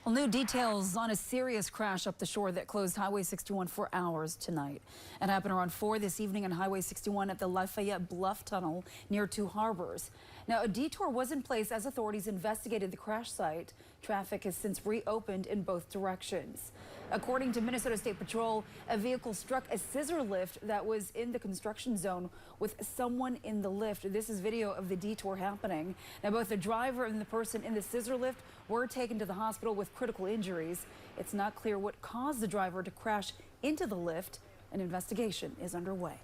Well, new details on a serious crash up the shore that closed Highway 61 for hours tonight. It happened around 4 this evening on Highway 61 at the Lafayette Bluff Tunnel near Two Harbors. Now, a detour was in place as authorities investigated the crash site. Traffic has since reopened in both directions. According to Minnesota State Patrol, a vehicle struck a scissor lift that was in the construction zone with someone in the lift. This is video of the detour happening. Now, both the driver and the person in the scissor lift were taken to the hospital with critical injuries. It's not clear what caused the driver to crash into the lift. An investigation is underway.